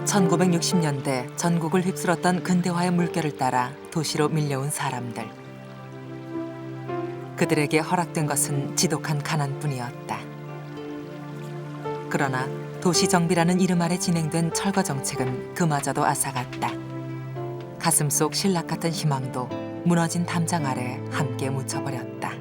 1960년대 전국을 휩쓸었던 근대화의 물결을 따라 도시로 밀려온 사람들. 그들에게 허락된 것은 지독한 가난뿐이었다. 그러나 도시정비라는 이름 아래 진행된 철거 정책은 그마저도 앗아갔다. 가슴 속 신락 같은 희망도 무너진 담장 아래 함께 묻혀버렸다.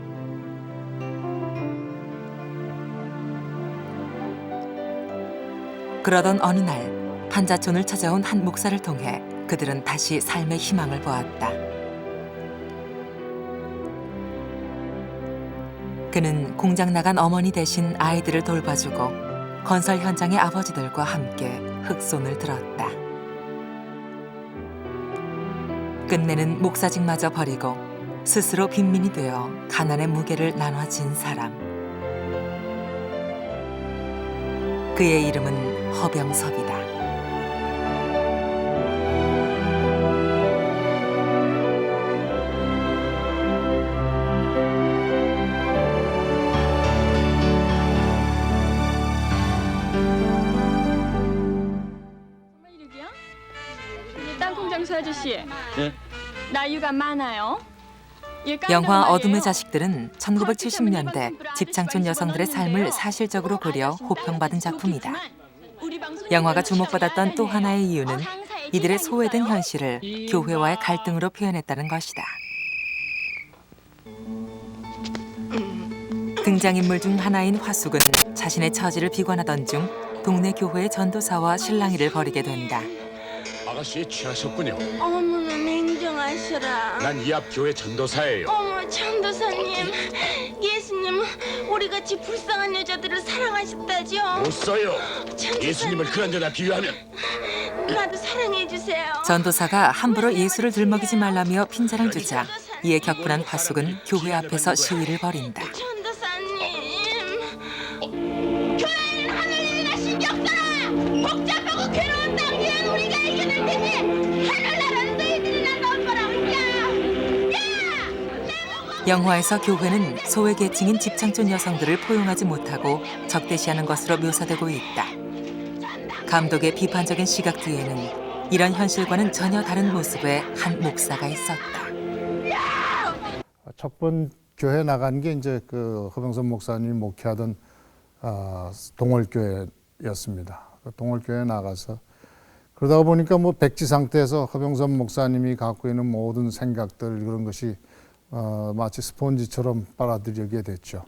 그러던 어느 날 판자촌을 찾아온 한 목사를 통해 그들은 다시 삶의 희망을 보았다. 그는 공장 나간 어머니 대신 아이들을 돌봐주고 건설 현장의 아버지들과 함께 흑손을 들었다. 끝내는 목사직마저 버리고 스스로 빈민이 되어 가난의 무게를 나눠진 사람. 그의 이름은 허병섭이다. 땅콩장수 아저씨, 네? 나이가 많아요? 영화 어둠의 자식들은 1970년대 집창촌 여성들의 삶을 사실적으로 그려 호평받은 작품이다. 영화가 주목받았던 또 하나의 이유는 이들의 소외된 현실을 교회와의 갈등으로 표현했다는 것이다. 등장인물 중 하나인 화숙은 자신의 처지를 비관하던 중 동네 교회의 전도사와 실랑이를 벌이게 된다. 아가씨 취하셨군요. 어머나 냉정하시라. 난 이 앞 교회 전도사예요. 어머 전도사님, 예수님은 우리같이 불쌍한 여자들을 사랑하셨다죠. 못 써요. 전도사님. 예수님을 그런 데다 비유하면. 나도 사랑해 주세요. 전도사가 함부로 예수를 들먹이지 말라며 핀잔을 주자 이에 격분한 화숙은 교회 앞에서 시위를 벌인다. 전도사님, 교회는 하늘이나 신경 써라. 복잡하고 괴로운 땅이란 우리가 이겨낼 테니 하늘나라는 너희들이나 넘어라. 영화에서 교회는 소외 계층인 집창촌 여성들을 포용하지 못하고 적대시하는 것으로 묘사되고 있다. 감독의 비판적인 시각 뒤에는 이런 현실과는 전혀 다른 모습의 한 목사가 있었다. 첫 번 교회 나간 게 이제 그 허병섭 목사님이 목회하던 동월교회였습니다. 동월교회 나가서 그러다 보니까 뭐 백지 상태에서 허병섭 목사님이 갖고 있는 모든 생각들 그런 것이 마치 스폰지처럼 빨아들이게 됐죠.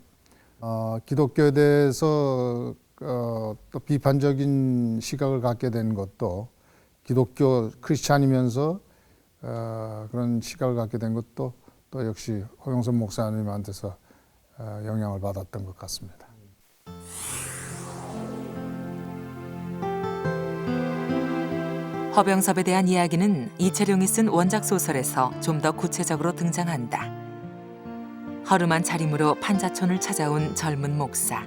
기독교에 대해서 또 비판적인 시각을 갖게 된 것도 기독교 크리스찬이면서 그런 시각을 갖게 된 것도 또 역시 허병섭 목사님한테서 영향을 받았던 것 같습니다. 허병섭에 대한 이야기는 이채룡이 쓴 원작 소설에서 좀 더 구체적으로 등장한다. 허름한 차림으로 판자촌을 찾아온 젊은 목사.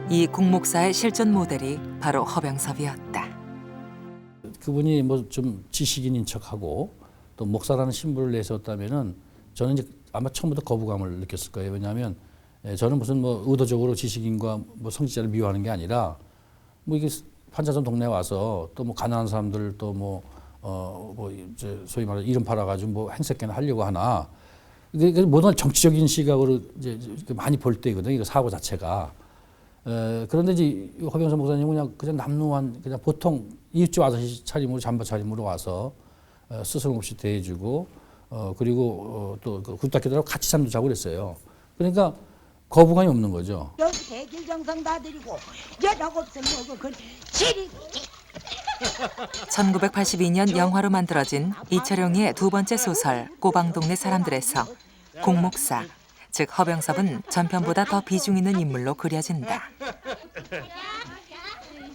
이 공목사의 실존 모델이 바로 허병섭이었다. 그분이 뭐 좀 지식인인 척하고 또 목사라는 신분을 내세웠다면은 저는 이제 아마 처음부터 거부감을 느꼈을 거예요. 왜냐하면 저는 무슨 뭐 의도적으로 지식인과 뭐 성직자를 미워하는 게 아니라 뭐 이게 판자촌 동네에 와서 또 뭐 가난한 사람들 또 뭐 이제 소위 말해 이름 팔아가지고 뭐 행색계나 하려고 하나. 이게 모든 정치적인 시각으로 이제 많이 볼 때거든요. 이거 사고 자체가. 그런데 이제 허병섭 목사님은 그냥 남루한 그냥 보통 이웃집 아저씨 차림으로 잠바 차림으로 와서 스스럼 없이 대해주고 그리고 또 그 굿닥기들하고 같이 잠도 자고 그랬어요. 그러니까 거부감이 없는 거죠. 여기 대길 정성 다 드리고 연락 없으면 그 지리. 1982년 영화로 만들어진 이철용의 두 번째 소설 꼬방동네 사람들에서 공목사, 즉 허병섭은 전편보다 더 비중 있는 인물로 그려진다.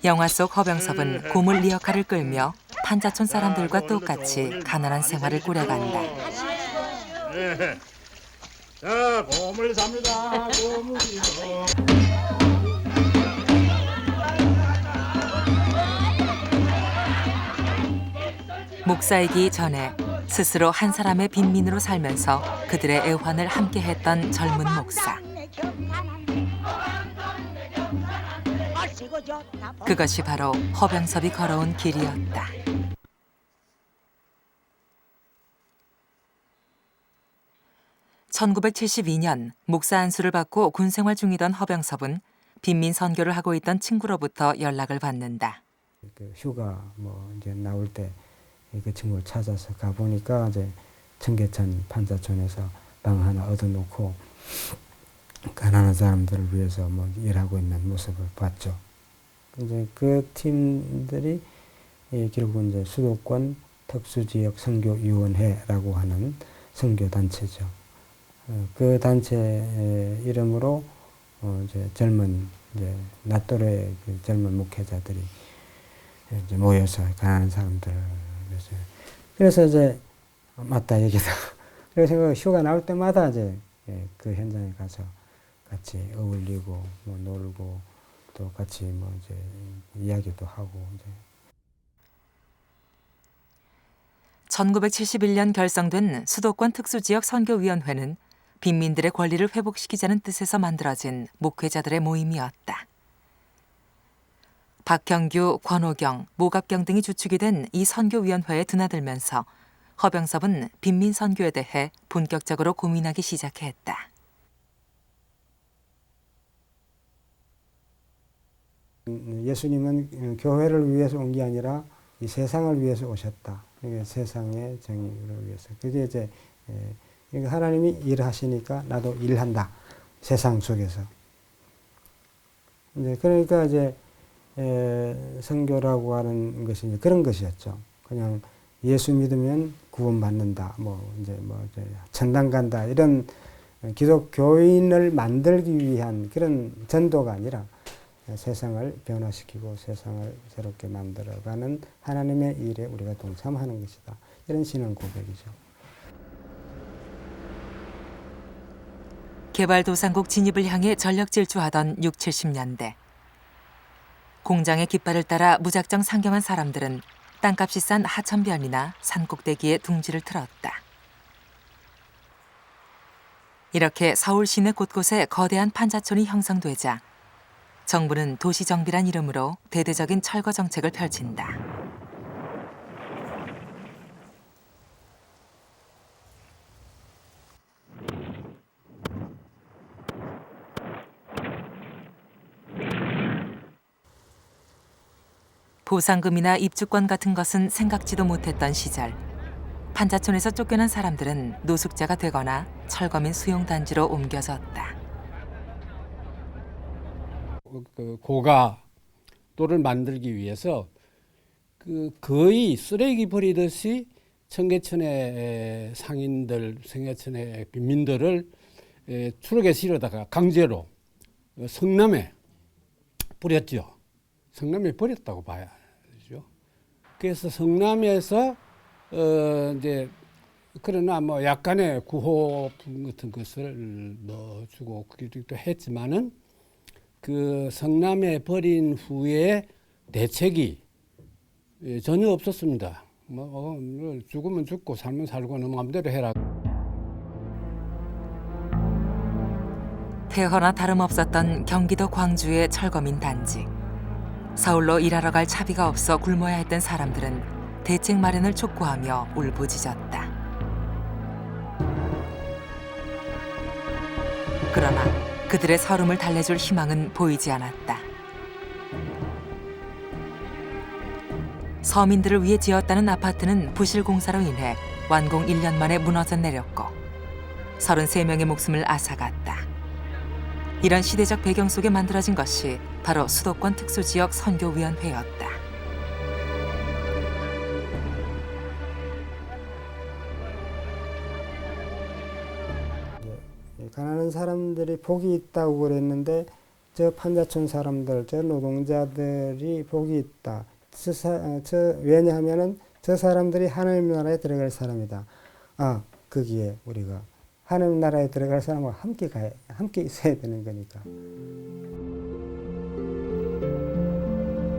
영화 속 허병섭은 고물 리어카를 끌며 판자촌 사람들과 똑같이 가난한 생활을 꾸려간다. 자, 보물 삽니다. 보물이요. 목사이기 전에 스스로 한 사람의 빈민으로 살면서 그들의 애환을 함께했던 젊은 목사. 그것이 바로 허병섭이 걸어온 길이었다. 1972년 목사 안수를 받고 군생활 중이던 허병섭은 빈민 선교를 하고 있던 친구로부터 연락을 받는다. 그 휴가 뭐 이제 나올 때 그 친구를 찾아서 가 보니까 이제 청계천 판사촌에서 방 하나 얻어놓고 가난한 사람들을 위해서 뭐 일하고 있는 모습을 봤죠. 이제 그 팀들이 결국 이제 수도권 특수지역 선교위원회라고 하는 선교 단체죠. 그 단체 이름으로 이제 젊은 이제 낮도로의 그 젊은 목회자들이 이제 모여서 가난한 사람들을 그래서 이제 맞다 얘기다. 그래서 휴가 나올 때마다 이제 그 현장에 가서 같이 어울리고 뭐 놀고 또 같이 뭐 이제 이야기도 하고 이제. 1971년 결성된 수도권 특수지역 선교위원회는 빈민들의 권리를 회복시키자는 뜻에서 만들어진 목회자들의 모임이었다. 박형규, 권호경, 모갑경 등이 주축이 된 이 선교위원회에 드나들면서 허병섭은 빈민 선교에 대해 본격적으로 고민하기 시작했다. 예수님은 교회를 위해서 온 게 아니라 이 세상을 위해서 오셨다. 그러니까 세상의 정의를 위해서. 그게 이제 하나님이 일하시니까 나도 일한다. 세상 속에서. 이제 그러니까 이제 선교라고 하는 것이 이제 그런 것이었죠. 그냥 예수 믿으면 구원받는다. 이제 천당 간다. 이런 기독교인을 만들기 위한 그런 전도가 아니라 세상을 변화시키고 세상을 새롭게 만들어가는 하나님의 일에 우리가 동참하는 것이다. 이런 신앙 고백이죠. 개발도상국 진입을 향해 전력 질주하던 60, 70년대. 공장의 깃발을 따라 무작정 상경한 사람들은 땅값이 싼 하천변이나 산꼭대기에 둥지를 틀었다. 이렇게 서울 시내 곳곳에 거대한 판자촌이 형성되자 정부는 도시정비란 이름으로 대대적인 철거 정책을 펼친다. 보상금이나 입주권 같은 것은 생각지도 못했던 시절, 판자촌에서 쫓겨난 사람들은 노숙자가 되거나 철거민 수용단지로 옮겨졌다. 그 고가도를 만들기 위해서 거의 쓰레기 버리듯이 청계천의 상인들, 청계천의 빈민들을 트럭에 실어다가 강제로 성남에 버렸죠. 성남에 버렸다고 봐야죠. 그래서 성남에서 이제 그러나 뭐 약간의 구호품 같은 것을 넣어주고 그러기도 했지만은 그 성남에 버린 후에 대책이 전혀 없었습니다. 죽으면 죽고 살면 살고 너 마음대로 해라. 폐허나 다름없었던 경기도 광주의 철거민 단지. 서울로 일하러 갈 차비가 없어 굶어야 했던 사람들은 대책 마련을 촉구하며 울부짖었다. 그러나 그들의 서름을 달래줄 희망은 보이지 않았다. 서민들을 위해 지었다는 아파트는 부실 공사로 인해 완공 1년 만에 무너져 내렸고 33명의 목숨을 앗아갔다. 이런 시대적 배경 속에 만들어진 것이 바로 수도권 특수지역 선교위원회였다. 가난한 사람들이 복이 있다고 그랬는데 저 판자촌 사람들, 저 노동자들이 복이 있다. 왜냐하면은 저 사람들이 하나님 나라에 들어갈 사람이다. 거기에 우리가 하나님 나라에 들어갈 사람과 함께 있어야 되는 거니까.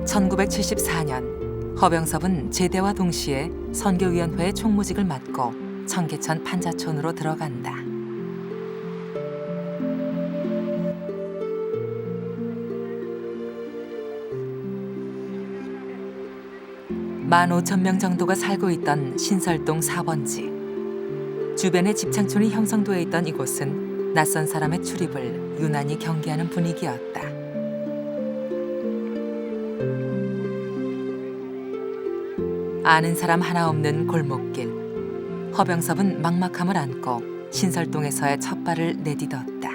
1974년 허병섭은 제대와 동시에 선교위원회의 총무직을 맡고 청계천 판자촌으로 들어간다. 만 5천 명 정도가 살고 있던 신설동 4번지. 주변에 집창촌이 형성돼 있던 이곳은 낯선 사람의 출입을 유난히 경계하는 분위기였다. 아는 사람 하나 없는 골목길. 허병섭은 막막함을 안고 신설동에서의 첫 발을 내딛었다.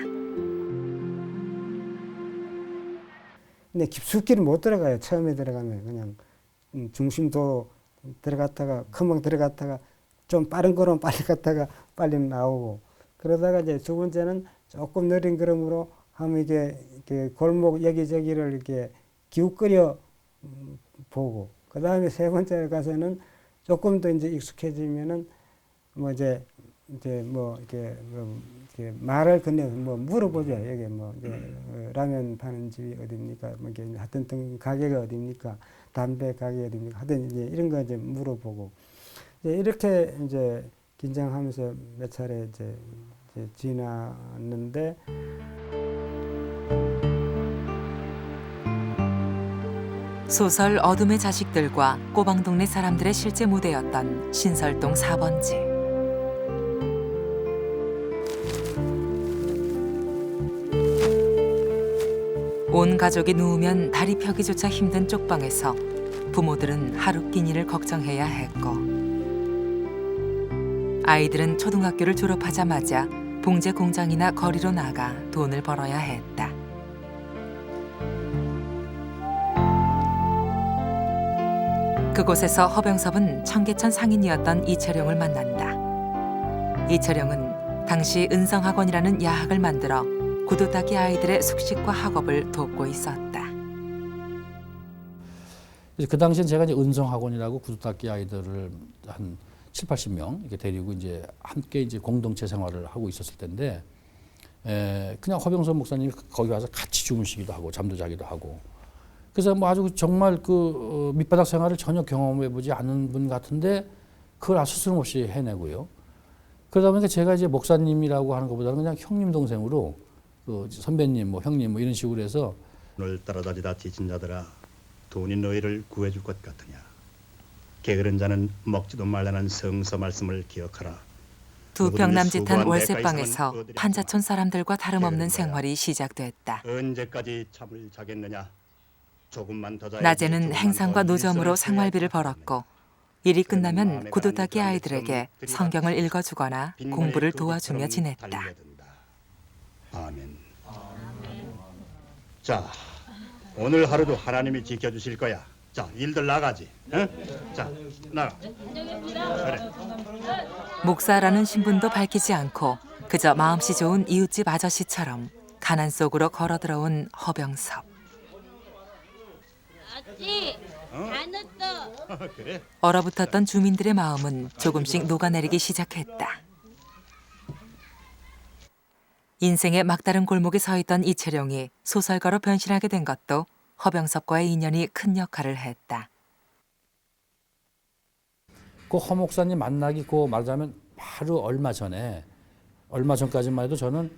근데 깊숙이는 못 들어가요. 처음에 들어가면 그냥 중심도 들어갔다가 금방 들어갔다가 좀 빠른 걸음 빨리 갔다가 빨리 나오고 그러다가 이제 두 번째는 조금 느린 걸음으로 하면 이게 골목 여기저기를 이렇게 기웃거려 보고 그 다음에 세 번째 가서는 조금 더 이제 익숙해지면은 뭐 이제 뭐 이렇게 말을 건네서 뭐 물어보죠. 여기 뭐 이제 라면 파는 집이 어디입니까? 뭐 이게 하여튼 가게가 어디입니까? 담배 가게 어디입니까? 하여튼 이제 이런 거 이제 물어보고 이제 이렇게 이제 긴장하면서 몇 차례 이제 지났는데. 소설 어둠의 자식들과 꼬방동네 사람들의 실제 무대였던 신설동 4번지. 온 가족이 누우면 다리 펴기조차 힘든 쪽방에서 부모들은 하루 끼니를 걱정해야 했고 아이들은 초등학교를 졸업하자마자 봉제 공장이나 거리로 나가 돈을 벌어야 했다. 그곳에서 허병섭은 청계천 상인이었던 이철용을 만난다. 이철용은 당시 은성학원이라는 야학을 만들어 구두 닦이 아이들의 숙식과 학업을 돕고 있었다. 그 당시엔 제가 이제 은성학원이라고 구두 닦이 아이들을 한 7, 80명 이렇게 데리고 이제 함께 이제 공동체 생활을 하고 있었을 텐데, 그냥 허병섭 목사님이 거기 와서 같이 주무시기도 하고 잠도 자기도 하고. 그래서 뭐 아주 정말 그 밑바닥 생활을 전혀 경험해보지 않은 분 같은데 그걸 스스럼없이 해내고요. 그러다 보니까 제가 이제 목사님이라고 하는 것보다는 그냥 형님 동생으로 그 선배님, 뭐 형님 뭐 이런 식으로 해서 오늘 따라다니다 지친 자들아 돈이 너희를 구해줄 것 같으냐. 게으른 자는 먹지도 말라는 성서 말씀을 기억하라. 두 평 남짓한 월세방에서 판자촌 사람들과 다름없는 생활이 시작됐다. 언제까지 잠을 자겠느냐. 조금만 더 자야지. 낮에는 행상과 노점으로 생활비를 벌었고 일이 끝나면 구두 닦이 아이들에게 성경을 읽어주거나 공부를 도와주며 지냈다. 아멘. 자, 오늘 하루도 하나님이 지켜주실 거야. 자, 일들 나가지. 응? 자, 나가. 그래. 목사라는 신분도 밝히지 않고 그저 마음씨 좋은 이웃집 아저씨처럼 가난 속으로 걸어 들어온 허병섭. 아찌, 안 왔어. 그래. 얼어붙었던 주민들의 마음은 조금씩 녹아내리기 시작했다. 인생의 막다른 골목에 서 있던 이철용이 소설가로 변신하게 된 것도 허병섭과의 인연이 큰 역할을 했다. 그 허 목사님 만나기 그 말하자면 바로 얼마 전까지만 해도 저는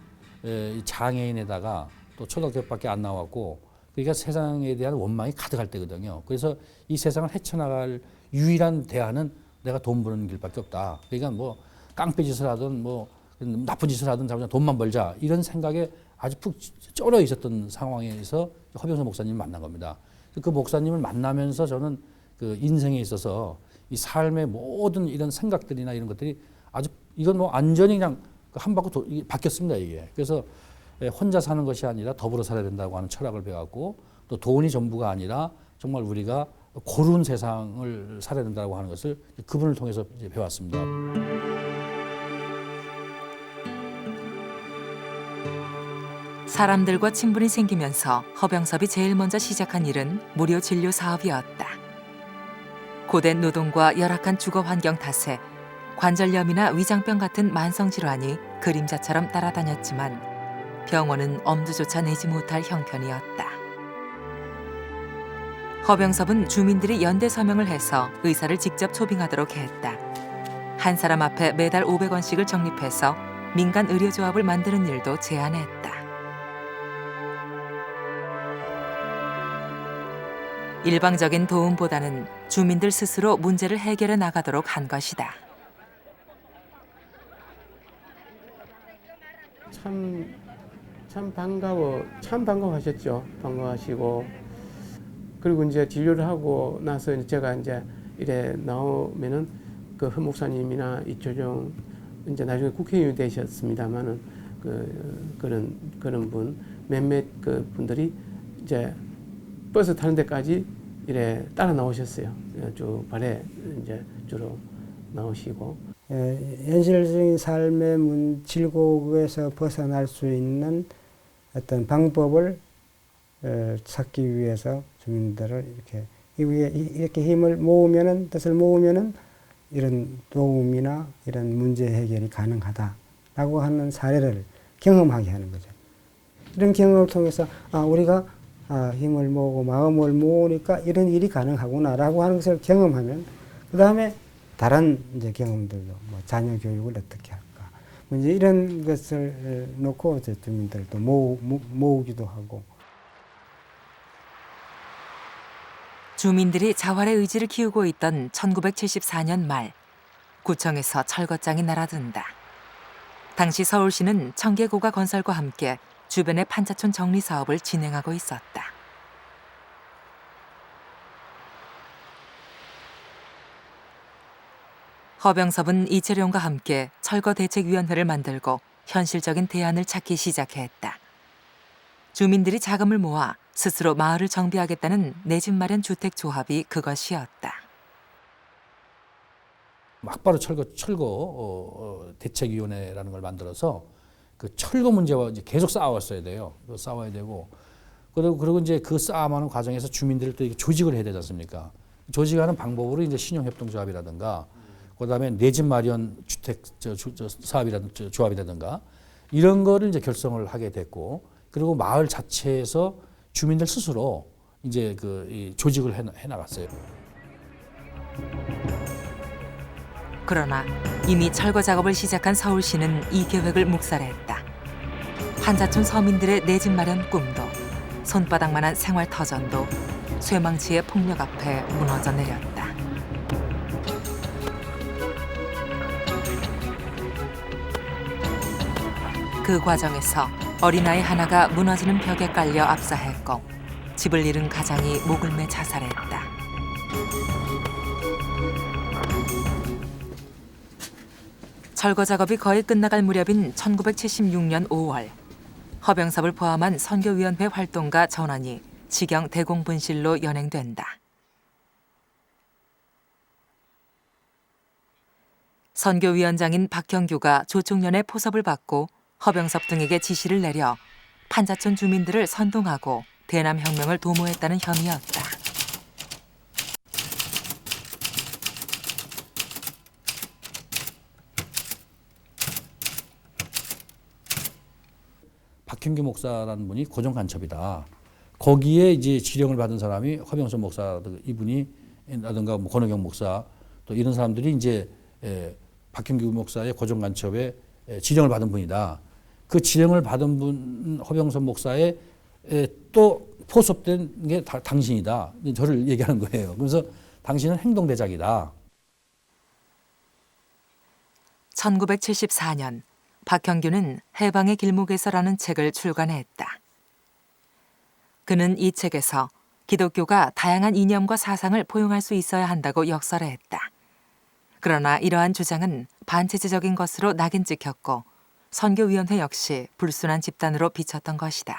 장애인에다가 또 초등학교밖에 안 나왔고 그러니까 세상에 대한 원망이 가득할 때거든요. 그래서 이 세상을 헤쳐나갈 유일한 대안은 내가 돈 버는 길밖에 없다. 그러니까 뭐 깡패짓을 하든 뭐 나쁜 짓을 하든 그냥 돈만 벌자 이런 생각에 아주 푹 쩔어 있었던 상황에서 허병섭 목사님을 만난 겁니다. 그 목사님을 만나면서 저는 그 인생에 있어서 이 삶의 모든 이런 생각들이나 이런 것들이 아주 이건 뭐 완전히 그냥 한 바퀴 바뀌었습니다 이게. 그래서 혼자 사는 것이 아니라 더불어 살아야 된다고 하는 철학을 배웠고 또 돈이 전부가 아니라 정말 우리가 고른 세상을 살아야 된다고 하는 것을 그분을 통해서 이제 배웠습니다. 사람들과 친분이 생기면서 허병섭이 제일 먼저 시작한 일은 무료 진료 사업이었다. 고된 노동과 열악한 주거 환경 탓에 관절염이나 위장병 같은 만성 질환이 그림자처럼 따라다녔지만 병원은 엄두조차 내지 못할 형편이었다. 허병섭은 주민들이 연대 서명을 해서 의사를 직접 초빙하도록 했다. 한 사람 앞에 매달 500원씩을 적립해서 민간 의료조합을 만드는 일도 제안했다. 일방적인 도움보다는 주민들 스스로 문제를 해결해 나가도록 한 것이다. 참 반가워하셨죠. 반가워하시고 그리고 이제 진료를 하고 나서 제가 이제 이래 나오면은 그 허 목사님이나 이초정 이제 나중에 국회의원이 되셨습니다만은 그런 분 몇몇 그 분들이 이제 버스 타는 데까지 이래 따라 나오셨어요. 쭉 발에 이제 주로 나오시고. 현실적인 삶의 질곡에서 벗어날 수 있는 어떤 방법을 찾기 위해서 주민들을 이렇게 힘을 모으면은, 뜻을 모으면은 이런 도움이나 이런 문제 해결이 가능하다라고 하는 사례를 경험하게 하는 거죠. 이런 경험을 통해서 우리가 힘을 모으고 마음을 모으니까 이런 일이 가능하구나라고 하는 것을 경험하면 그 다음에 다른 이제 경험들도 뭐 자녀 교육을 어떻게 할까 뭐 이제 이런 것을 놓고 이제 주민들도 모으기도 하고. 주민들이 자활의 의지를 키우고 있던 1974년 말 구청에서 철거장이 날아든다. 당시 서울시는 청계고가 건설과 함께 주변의 판자촌 정리 사업을 진행하고 있었다. 허병섭은 이철용과 함께 철거대책위원회를 만들고 현실적인 대안을 찾기 시작했다. 주민들이 자금을 모아 스스로 마을을 정비하겠다는 내 집 마련 주택 조합이 그것이었다. 막바로 철거 대책위원회라는 걸 만들어서 그 철거 문제와 이제 계속 싸웠어야 돼요. 싸워야 되고 그리고 이제 그 싸움하는 과정에서 주민들을 또 조직을 해야 되지 않습니까? 조직하는 방법으로 이제 신용협동조합이라든가 그다음에 내 집 마련 주택 사업이라든가 조합이라든가 이런 거를 이제 결성을 하게 됐고 그리고 마을 자체에서 주민들 스스로 이제 이 조직을 해 나갔어요. 그러나 이미 철거 작업을 시작한 서울시는 이 계획을 묵살했다. 판자촌 서민들의 내 집 마련 꿈도 손바닥만한 생활 터전도 쇠망치의 폭력 앞에 무너져 내렸다. 그 과정에서 어린아이 하나가 무너지는 벽에 깔려 압사했고 집을 잃은 가장이 목을 매 자살했다. 철거 작업이 거의 끝나갈 무렵인 1976년 5월 허병섭을 포함한 선교위원회 활동가 전원이 직영 대공분실로 연행된다. 선교위원장인 박형규가 조총련의 포섭을 받고 허병섭 등에게 지시를 내려 판자촌 주민들을 선동하고 대남혁명을 도모했다는 혐의였다. 박형규 목사라는 분이 고정 간첩이다. 거기에 이제 지령을 받은 사람이 허병섭 목사 이분이라든가 뭐 권호경 목사 또 이런 사람들이 이제 박형규 목사의 고정 간첩에 지령을 받은 분이다. 그 지령을 받은 분 허병섭 목사에 또 포섭된 게 당신이다. 저를 얘기하는 거예요. 그래서 당신은 행동대장이다. 1974년 박형규는 해방의 길목에서라는 책을 출간했다. 그는 이 책에서 기독교가 다양한 이념과 사상을 포용할 수 있어야 한다고 역설했다. 그러나 이러한 주장은 반체제적인 것으로 낙인 찍혔고 선교위원회 역시 불순한 집단으로 비쳤던 것이다.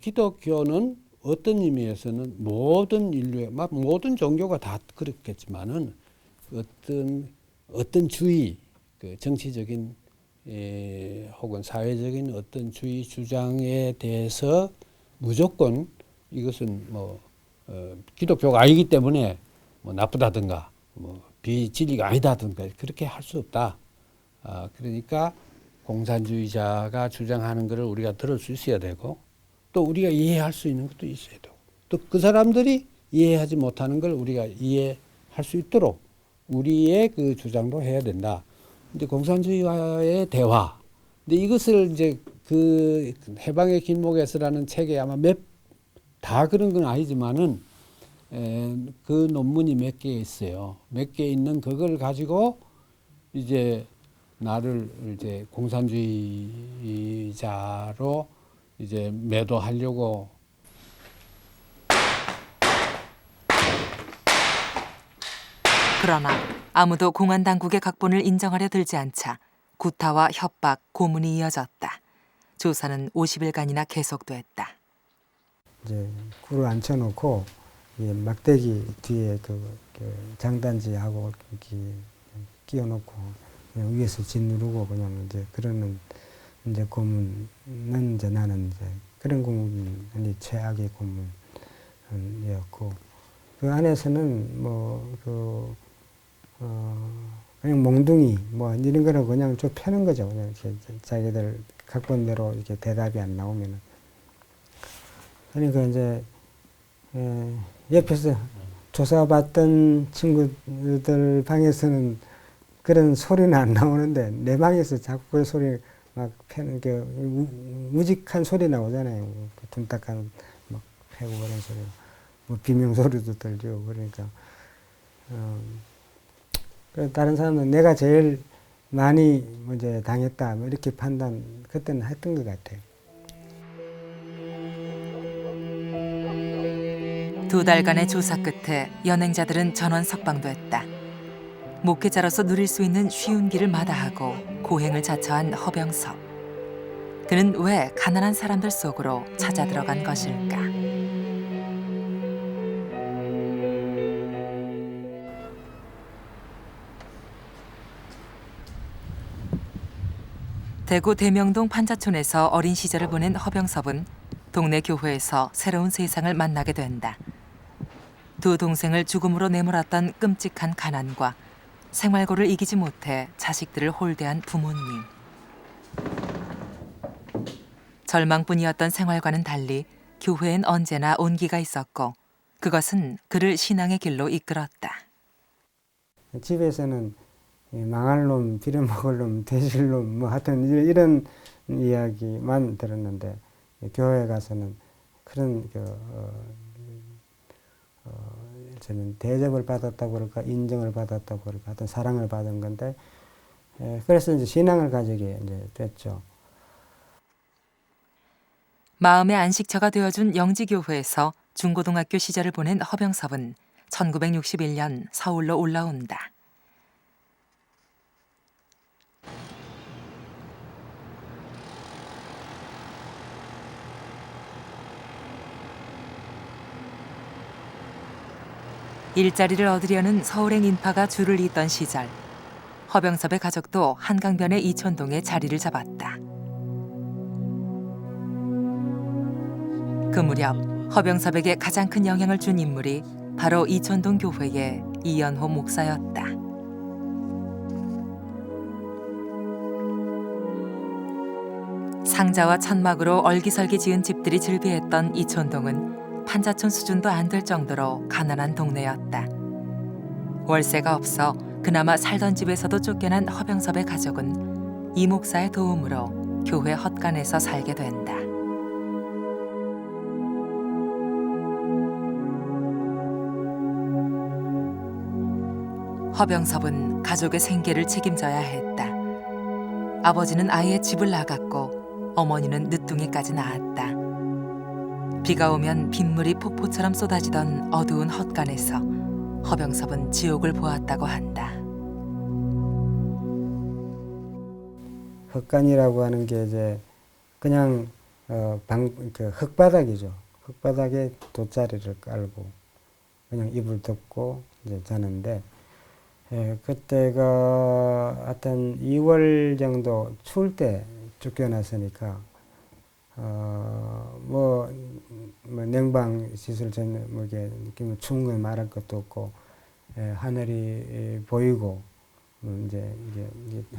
기독교는 어떤 의미에서는 모든 인류의 모든 종교가 다 그렇겠지만은 어떤 주의 그 정치적인 혹은 사회적인 어떤 주의 주장에 대해서 무조건 이것은 기독교가 아니기 때문에 나쁘다든가 비진리가 아니다든가 그렇게 할 수 없다. 그러니까 공산주의자가 주장하는 것을 우리가 들을 수 있어야 되고 또 우리가 이해할 수 있는 것도 있어야 되고 또 그 사람들이 이해하지 못하는 걸 우리가 이해할 수 있도록 우리의 그 주장도 해야 된다. 근데 공산주의와의 대화. 근데 이것을 이제 그 해방의 길목에서라는 책에 아마 다 그런 건 아니지만은 그 논문이 몇 개 있어요. 몇 개 있는 그걸 가지고 이제 나를 이제 공산주의자로 이제 매도하려고 그러나 아무도 공안 당국의 각본을 인정하려 들지 않자 구타와 협박, 고문이 이어졌다. 조사는 50일간이나 계속됐다. 이제 굴을 앉혀놓고 막대기 뒤에 그 장단지하고 이렇게 끼워놓고 그냥 위에서 짓누르고 그냥 이제 그러는 이제 고문은 이제 나는 이제 그런 고문이 최악의 고문이었고 그 안에서는 그냥 몽둥이 뭐 이런 거를 그냥 좀 펴는 거죠. 그냥 이렇게 자기들 각본대로 이렇게 대답이 안 나오면은. 그러니까 이제 옆에서 조사받던 친구들 방에서는 그런 소리는 안 나오는데 내 방에서 자꾸 그 소리 막 패는 게 우직한 소리 나오잖아요. 둔탁한 막 패고 그런 소리, 뭐 비명 소리도 들리고 그러니까 다른 사람은 내가 제일 많이 이제 당했다 뭐 이렇게 판단 그때는 했던 것 같아요. 2달간의 조사 끝에 연행자들은 전원 석방됐다. 목회자로서 누릴 수 있는 쉬운 길을 마다하고 고행을 자처한 허병섭. 그는 왜 가난한 사람들 속으로 찾아 들어간 것일까? 대구 대명동 판자촌에서 어린 시절을 보낸 허병섭은 동네 교회에서 새로운 세상을 만나게 된다. 두 동생을 죽음으로 내몰았던 끔찍한 가난과 생활고를 이기지 못해 자식들을 홀대한 부모님. 절망뿐이었던 생활과는 달리 교회엔 언제나 온기가 있었고 그것은 그를 신앙의 길로 이끌었다. 집에서는 망할 놈, 빌어먹을 놈, 돼질 놈, 뭐 하여튼 이런 이야기만 들었는데 교회 가서는 그런 저는 대접을 받았다고 그럴까 인정을 받았다고 그럴까 하여튼 사랑을 받은 건데 그래서 이제 신앙을 가지게 이제 됐죠. 마음의 안식처가 되어준 영지교회에서 중고등학교 시절을 보낸 허병섭은 1961년 서울로 올라온다. 일자리를 얻으려는 서울행 인파가 줄을 잇던 시절, 허병섭의 가족도 한강변의 이촌동에 자리를 잡았다. 그 무렵 허병섭에게 가장 큰 영향을 준 인물이 바로 이촌동 교회의 이연호 목사였다. 상자와 천막으로 얼기설기 지은 집들이 즐비했던 이촌동은 판자촌 수준도 안 될 정도로 가난한 동네였다. 월세가 없어 그나마 살던 집에서도 쫓겨난 허병섭의 가족은 이 목사의 도움으로 교회 헛간에서 살게 된다. 허병섭은 가족의 생계를 책임져야 했다. 아버지는 아예 집을 나갔고 어머니는 늦둥이까지 낳았다. 비가 오면 빗물이 폭포처럼 쏟아지던 어두운 헛간에서 허병섭은 지옥을 보았다고 한다. 헛간이라고 하는 게 이제 그냥 흙바닥이죠. 흙바닥에 돗자리를 깔고 그냥 이불 덮고 이제 자는데 그때가 하여튼 2월 정도 추울 때 쫓겨났으니까 뭐 냉방 시설 전에 뭐 이게 추운 건 말할 것도 없고 하늘이 보이고 이제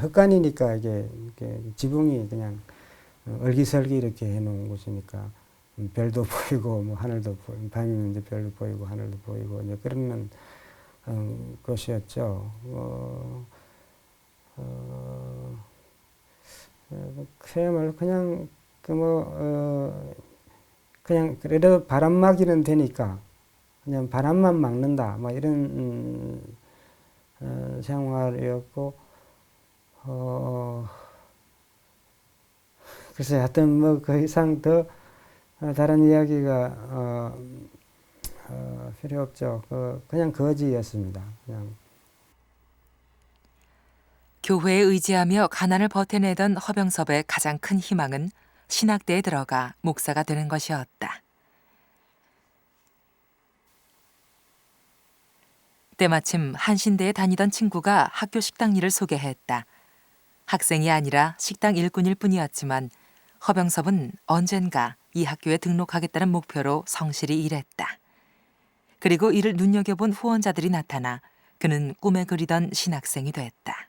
헛간이니까 이게 지붕이 그냥 얼기설기 이렇게 해놓은 곳이니까 별도 보이고 뭐 하늘도 보이고 밤이면 이제 별도 보이고 하늘도 보이고 이제 그런 곳이었죠. 그야말로 그냥 그냥 그래도 바람막이는 되니까 그냥 바람만 막는다 막 이런 생활이었고 글쎄 하여튼 뭐 그 이상 더 다른 이야기가 필요 없죠. 그냥 거지였습니다. 그냥. 교회에 의지하며 가난을 버텨내던 허병섭의 가장 큰 희망은 신학대에 들어가 목사가 되는 것이었다. 때마침 한신대에 다니던 친구가 학교 식당 일을 소개했다. 학생이 아니라 식당 일꾼일 뿐이었지만 허병섭은 언젠가 이 학교에 등록하겠다는 목표로 성실히 일했다. 그리고 이를 눈여겨본 후원자들이 나타나 그는 꿈에 그리던 신학생이 됐다.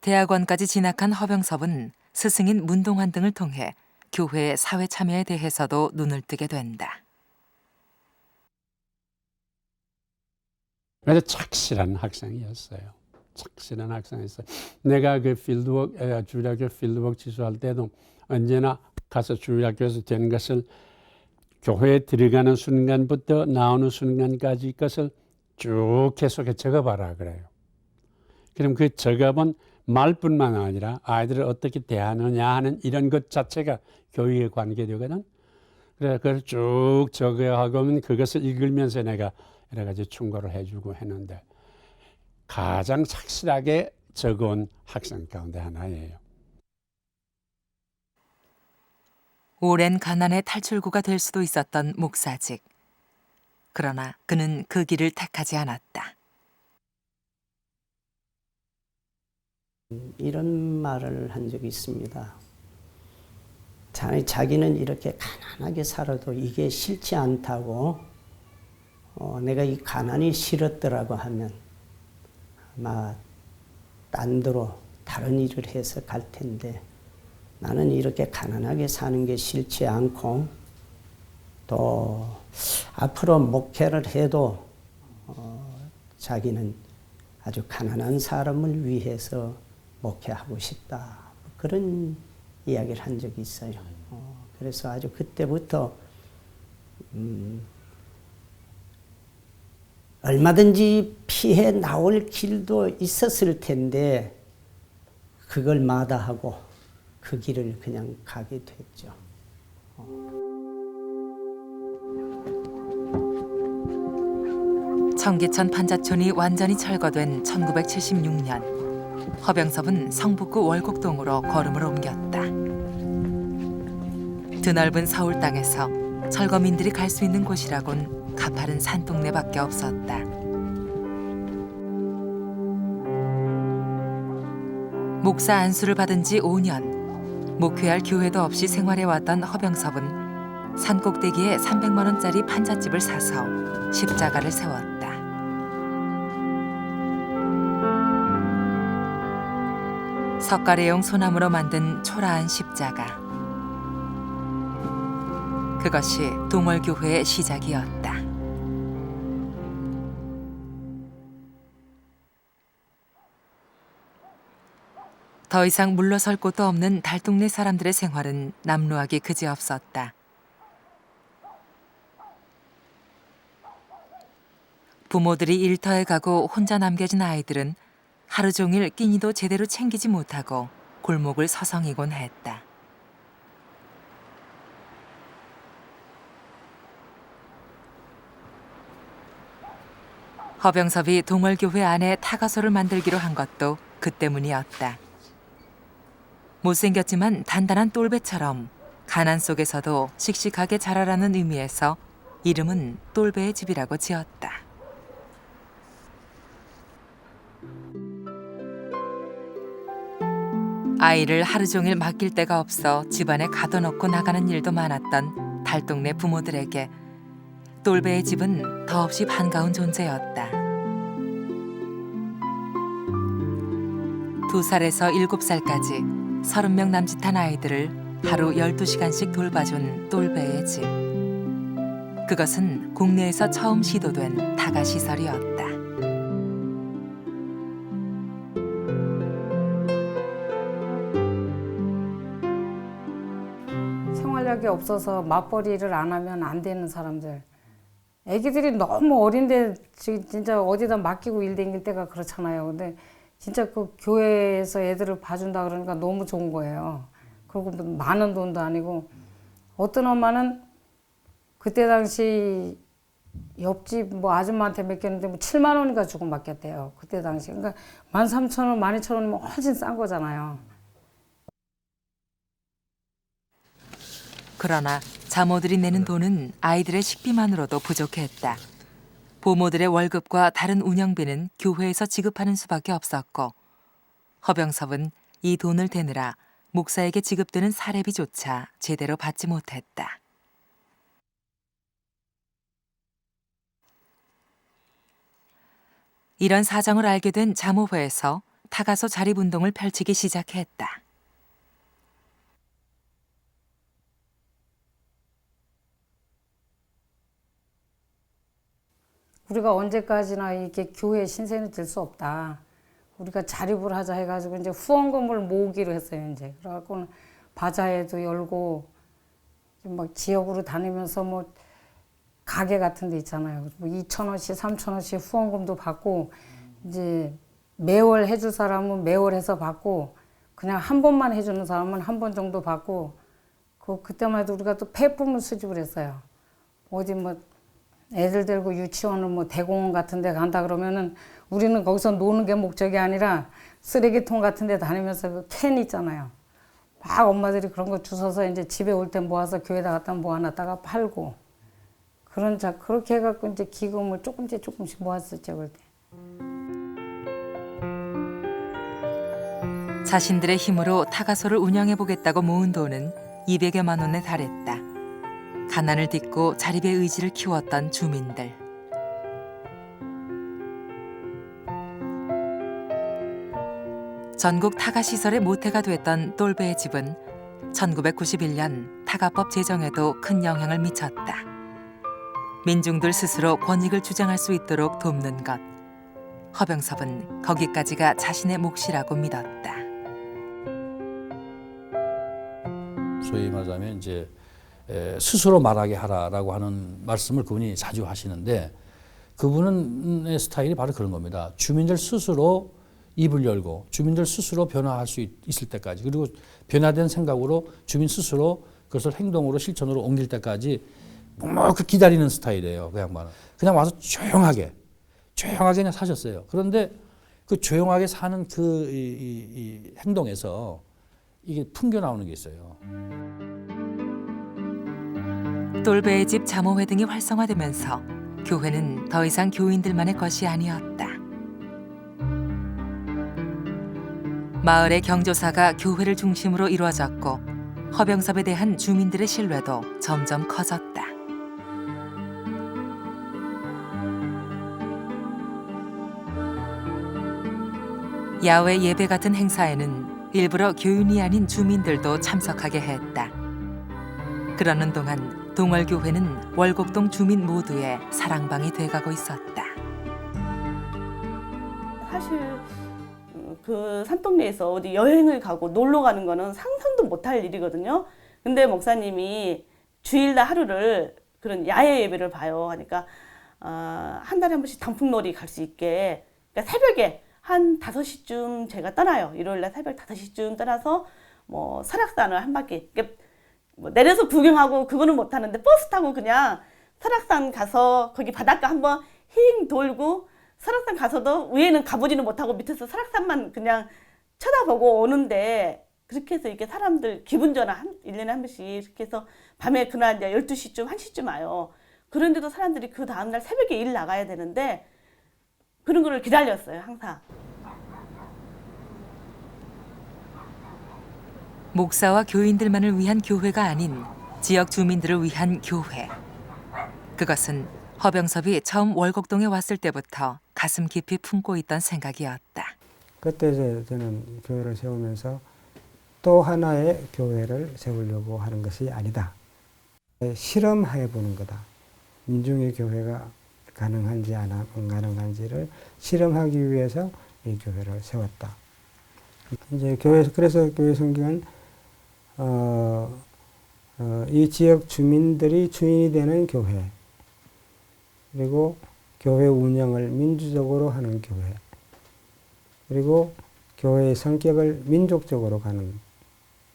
대학원까지 진학한 허병섭은 스승인 문동환 등을 통해 교회의 사회 참여에 대해서도 눈을 뜨게 된다. 아주 착실한 학생이었어요. 착실한 학생이었어요. 내가 그 필드웍, 주일학교 필드웍 지수할 때도 언제나 가서 주일학교에서 된 것을 교회에 들어가는 순간부터 나오는 순간까지 것을 쭉 계속해 적어봐라 그래요. 그럼 그 적어본 말뿐만 아니라 아이들을 어떻게 대하느냐 하는 이런 것 자체가 교육에 관계되거든. 그래서 그걸 쭉 적어가면 그것을 읽으면서 내가 여러 가지 충고를 해주고 했는데 가장 착실하게 적어온 학생 가운데 하나예요. 오랜 가난의 탈출구가 될 수도 있었던 목사직. 그러나 그는 그 길을 택하지 않았다. 이런 말을 한 적이 있습니다. 자기는 이렇게 가난하게 살아도 이게 싫지 않다고 내가 이 가난이 싫었더라고 하면 아마 딴 데로 다른 일을 해서 갈 텐데 나는 이렇게 가난하게 사는 게 싫지 않고 또 앞으로 목회를 해도 자기는 아주 가난한 사람을 위해서 목회하고 싶다. 그런 이야기를 한 적이 있어요. 그래서 아주 그때부터 얼마든지 피해 나올 길도 있었을 텐데 그걸 마다하고 그 길을 그냥 가게 됐죠. 청계천 판자촌이 완전히 철거된 1976년 허병섭은 성북구 월곡동으로 걸음을 옮겼다. 드넓은 서울 땅에서 철거민들이 갈 수 있는 곳이라곤 가파른 산동네밖에 없었다. 목사 안수를 받은 지 5년, 목회할 교회도 없이 생활해왔던 허병섭은 산꼭대기에 300만 원짜리 판잣집을 사서 십자가를 세웠다. 석가래용 소나무로 만든 초라한 십자가. 그것이 동월교회의 시작이었다. 더 이상 물러설 곳도 없는 달동네 사람들의 생활은 남루하기 그지없었다. 부모들이 일터에 가고 혼자 남겨진 아이들은 하루 종일 끼니도 제대로 챙기지 못하고 골목을 서성이곤 했다. 허병섭이 동월교회 안에 타가소를 만들기로 한 것도 그 때문이었다. 못생겼지만 단단한 똘배처럼 가난 속에서도 씩씩하게 자라라는 의미에서 이름은 똘배의 집이라고 지었다. 아이를 하루 종일 맡길 데가 없어 집안에 가둬놓고 나가는 일도 많았던 달동네 부모들에게 똘배의 집은 더없이 반가운 존재였다. 2살에서 7살까지 30명 남짓한 아이들을 하루 12시간씩 돌봐준 똘배의 집. 그것은 국내에서 처음 시도된 타가시설이었다. 생활력이 없어서 맞벌이를 안 하면 안 되는 사람들. 애기들이 너무 어린데 진짜 어디다 맡기고 일 댕길 때가 그렇잖아요. 근데 진짜 그 교회에서 애들을 봐준다 그러니까 너무 좋은 거예요. 그리고 많은 돈도 아니고 어떤 엄마는 그때 당시 옆집 뭐 아줌마한테 맡겼는데 뭐 7만 원인가 주고 맡겼대요. 그때 당시. 그러니까 13,000원, 12,000원이면 훨씬 싼 거잖아요. 그러나 자모들이 내는 돈은 아이들의 식비만으로도 부족했다. 부모들의 월급과 다른 운영비는 교회에서 지급하는 수밖에 없었고 허병섭은 이 돈을 대느라 목사에게 지급되는 사례비조차 제대로 받지 못했다. 이런 사정을 알게 된 자모회에서 타가소 자립운동을 펼치기 시작했다. 우리가 언제까지나 이렇게 교회 신세는 될 수 없다. 우리가 자립을 하자 해가지고 이제 후원금을 모으기로 했어요. 이제 그래갖고는 바자회도 열고 막 지역으로 다니면서 뭐 가게 같은 데 있잖아요. 뭐 2,000원씩, 3,000원씩 후원금도 받고 이제 매월 해줄 사람은 매월 해서 받고 그냥 한 번만 해주는 사람은 한 번 정도 받고 그때만 해도 우리가 또 폐품을 수집을 했어요. 어디 뭐 애들 데리고 유치원을 뭐 대공원 같은 데 간다 그러면은 우리는 거기서 노는 게 목적이 아니라 쓰레기통 같은 데 다니면서 그 캔 있잖아요. 막 엄마들이 그런 거 주워서 이제 집에 올 때 모아서 교회다 갖다 모아놨다가 팔고 그렇게 해갖고 이제 기금을 조금씩 모았었죠, 그때. 자신들의 힘으로 타가소를 운영해보겠다고 모은 돈은 200여만 원에 달했다. 가난을 딛고 자립의 의지를 키웠던 주민들. 전국 타가시설의 모태가 됐던 똘배의 집은 1991년 타가법 제정에도 큰 영향을 미쳤다. 민중들 스스로 권익을 주장할 수 있도록 돕는 것. 허병섭은 거기까지가 자신의 몫이라고 믿었다. 소위 말하자면 이제 스스로 말하게 하라라고 하는 말씀을 그분이 자주 하시는데 그분의 스타일이 바로 그런 겁니다. 주민들 스스로 입을 열고 주민들 스스로 변화할 수 있을 때까지 그리고 변화된 생각으로 주민 스스로 그것을 행동으로 실천으로 옮길 때까지 그 기다리는 스타일이에요. 그 양반은. 그냥 와서 조용하게 그냥 사셨어요. 그런데 그 조용하게 사는 이 행동에서 이게 풍겨 나오는 게 있어요. 똘배의 집 자모회 등이 활성화되면서 교회는 더 이상 교인들만의 것이 아니었다. 마을의 경조사가 교회를 중심으로 이루어졌고 허병섭에 대한 주민들의 신뢰도 점점 커졌다. 야외 예배 같은 행사에는 일부러 교인이 아닌 주민들도 참석하게 했다. 그러는 동안 동월교회는 월곡동 주민 모두의 사랑방이 돼가고 있었다. 사실 그 산동네에서 어디 여행을 가고 놀러 가는 거는 상상도 못할 일이거든요. 근데 목사님이 주일날 하루를 그런 야외 예배를 봐요. 하니까 한 달에 한 번씩 단풍놀이 갈 수 있게 그러니까 새벽에 한 5시쯤 제가 떠나요. 일요일날 새벽 5시쯤 떠나서 뭐 설악산을 한 바퀴 그러니까 뭐 내려서 구경하고 그거는 못 하는데 버스 타고 그냥 설악산 가서 거기 바닷가 한번 힝 돌고 설악산 가서도 위에는 가보지는 못하고 밑에서 설악산만 그냥 쳐다보고 오는데 그렇게 해서 이렇게 사람들 기분 전환 1년에 한 번씩 이렇게 해서 밤에 그날 이제 12시쯤 1시쯤 와요. 그런데도 사람들이 그 다음날 새벽에 일 나가야 되는데 그런 거를 기다렸어요, 항상. 목사와 교인들만을 위한 교회가 아닌 지역 주민들을 위한 교회. 그것은 허병섭이 처음 월곡동에 왔을 때부터 가슴 깊이 품고 있던 생각이었다. 그때 저는 교회를 세우면서 또 하나의 교회를 세우려고 하는 것이 아니다. 실험해 보는 거다. 민중의 교회가 가능한지 안 가능한지를 실험하기 위해서 이 교회를 세웠다. 이제 그래서 교회 성경은 이 지역 주민들이 주인이 되는 교회, 그리고 교회 운영을 민주적으로 하는 교회, 그리고 교회의 성격을 민족적으로 가는,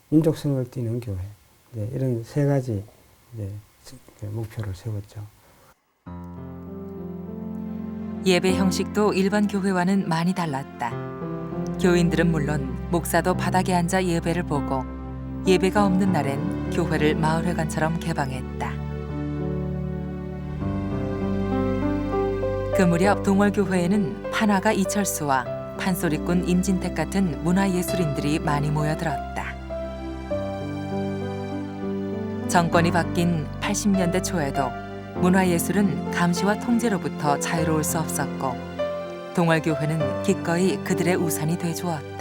민족성을 띠는 교회, 이런 세 가지 목표를 세웠죠. 예배 형식도 일반 교회와는 많이 달랐다. 교인들은 물론 목사도 바닥에 앉아 예배를 보고 예배가 없는 날엔 교회를 마을회관처럼 개방했다. 그 무렵 동월교회에는 판화가 이철수와 판소리꾼 임진택 같은 문화예술인들이 많이 모여들었다. 정권이 바뀐 80년대 초에도 문화예술은 감시와 통제로부터 자유로울 수 없었고 동월교회는 기꺼이 그들의 우산이 돼주었다.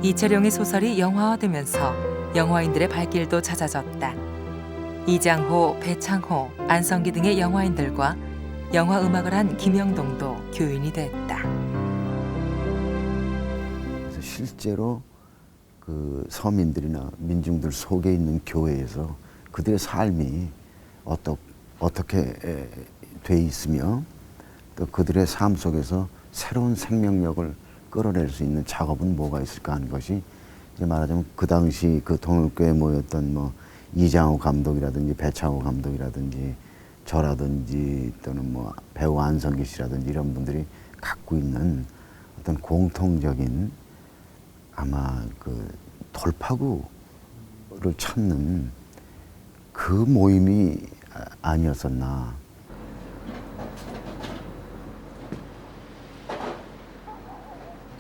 이채룡의 소설이 영화화되면서 영화인들의 발길도 잦아졌다. 이장호, 배창호, 안성기 등의 영화인들과 영화 음악을 한 김영동도 교인이 됐다. 그래서 실제로 그 서민들이나 민중들 속에 있는 교회에서 그들의 삶이 어떻게 돼 있으며 또 그들의 삶 속에서 새로운 생명력을 끌어낼 수 있는 작업은 뭐가 있을까 하는 것이 이제 말하자면 그 당시 그 동월교회에 모였던 뭐 이장호 감독이라든지 배창호 감독이라든지 저라든지 또는 뭐 배우 안성기 씨라든지 이런 분들이 갖고 있는 어떤 공통적인 아마 그 돌파구를 찾는 그 모임이 아니었었나.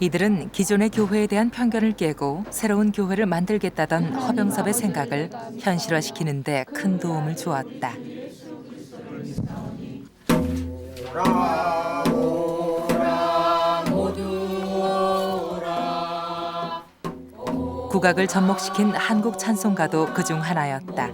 이들은 기존의 교회에 대한 편견을 깨고 새로운 교회를 만들겠다던 허병섭의 생각을 현실화시키는 데 큰 도움을 주었다. 국악을 접목시킨 한국 찬송가도 그중 하나였다.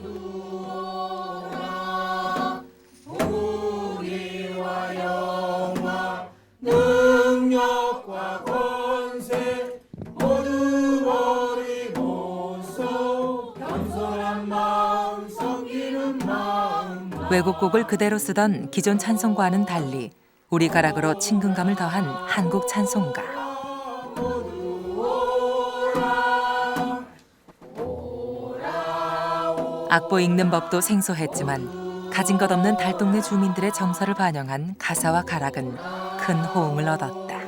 외국곡을 그대로 쓰던 기존 찬송과는 달리 우리 가락으로 친근감을 더한 한국 찬송가. 악보 읽는 법도 생소했지만 가진 것 없는 달동네 주민들의 정서를 반영한 가사와 가락은 큰 호응을 얻었다.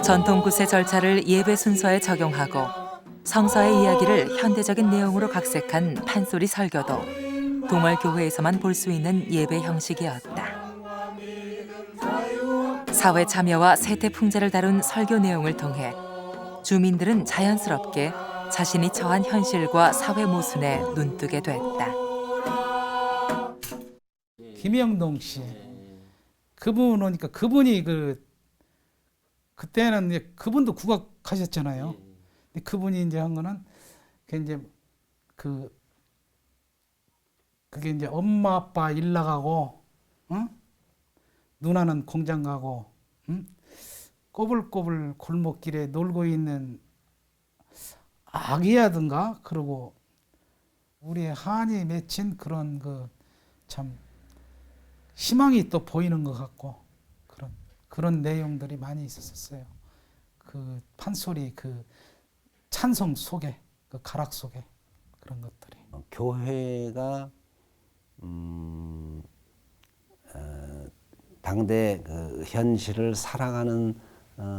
전통 구세 절차를 예배 순서에 적용하고 성서의 이야기를 현대적인 내용으로 각색한 판소리 설교도 동월교회에서만 볼 수 있는 예배 형식이었다. 사회 참여와 세태 풍자를 다룬 설교 내용을 통해 주민들은 자연스럽게 자신이 처한 현실과 사회 모순에 눈뜨게 됐다. 김영동 씨, 그분 오니까 그분이 그때는 이제 그분도 국악하셨잖아요. 근데 그분이 이제 한 거는 그게 이제 엄마 아빠 일 나가고, 응? 누나는 공장 가고, 응? 꼬불꼬불 골목길에 놀고 있는 아기야든가 그러고 우리의 한이 맺힌 그런 참 희망이 또 보이는 것 같고 그런 내용들이 많이 있었어요. 그 판소리 그 찬송 속에 그 가락 속에 그런 것들이. 교회가 당대 그 현실을 살아가는